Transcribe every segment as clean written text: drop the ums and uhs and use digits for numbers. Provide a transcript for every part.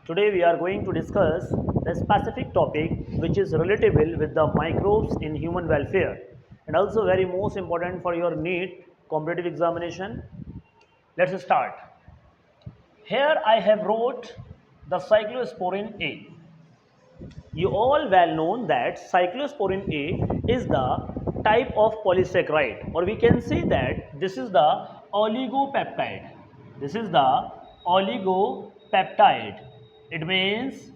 Today we are going to discuss the specific topic which is relatable with the microbes in human welfare and also very most important for your NEET competitive examination. Let's start. Here I have wrote the cyclosporin A. You all well known that cyclosporin A is the type of polysaccharide, or we can say that this is the oligopeptide. This is the oligopeptide. It means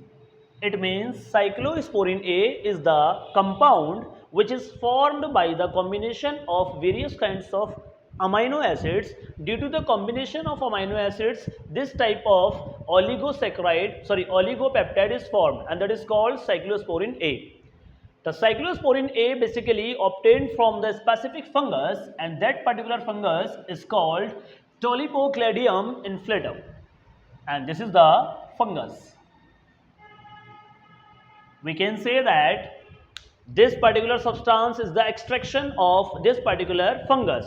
cyclosporin A is the compound which is formed by the combination of various kinds of amino acids. Due to the combination of amino acids, this type of oligopeptide is formed, and that is called cyclosporin A. The cyclosporin A basically obtained from the specific fungus, and that particular fungus is called Tolypocladium inflatum, and this is the fungus. We can say that this particular substance is the extraction of this particular fungus,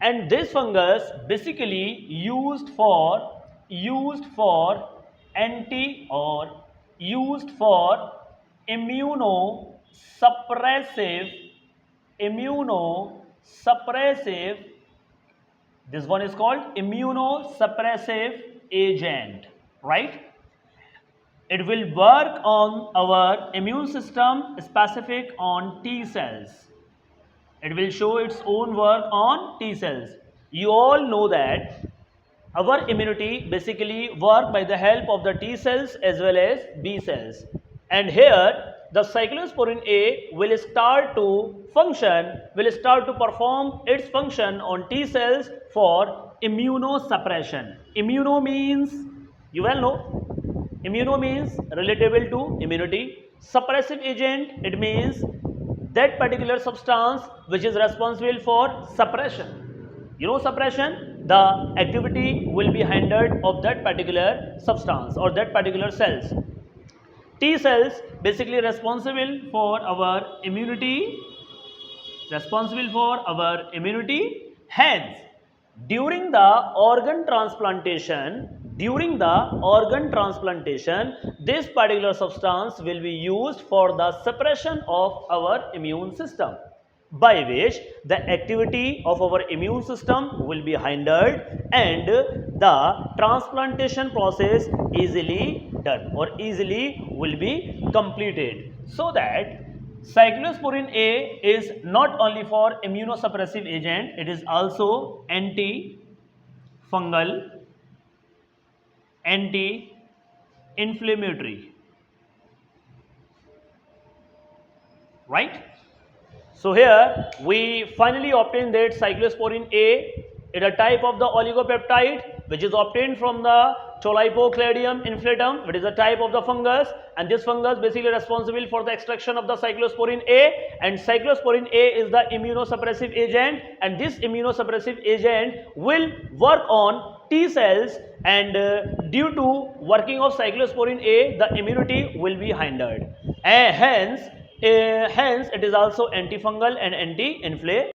and this fungus basically used for immunosuppressive, this one is called immunosuppressive agent, right? It will work on our immune system, specific on T cells. It will show its own work on T cells. You all know that our immunity basically work by the help of the T cells as well as B cells. And here the cyclosporin A will start to perform its function on T cells for immunosuppression. Immuno means, you well know, immuno means relatable to immunity. Suppressive agent, it means that particular substance which is responsible for suppression. You know suppression, the activity will be hindered of that particular substance or that particular cells. T cells basically responsible for our immunity, hence during the organ transplantation, this particular substance will be used for the suppression of our immune system, by which the activity of our immune system will be hindered and the transplantation process easily done or easily will be completed. So that cyclosporin A is not only for immunosuppressive agent, it is also anti-fungal, anti-inflammatory, right? So here we finally obtained that cyclosporin A is a type of the oligopeptide which is obtained from the Tolypocladium inflatum, which is a type of the fungus, and this fungus basically responsible for the extraction of the cyclosporin A, and cyclosporin A is the immunosuppressive agent, and this immunosuppressive agent will work on T cells, and due to working of cyclosporin A, the immunity will be hindered, and hence it is also antifungal and anti-inflammatory.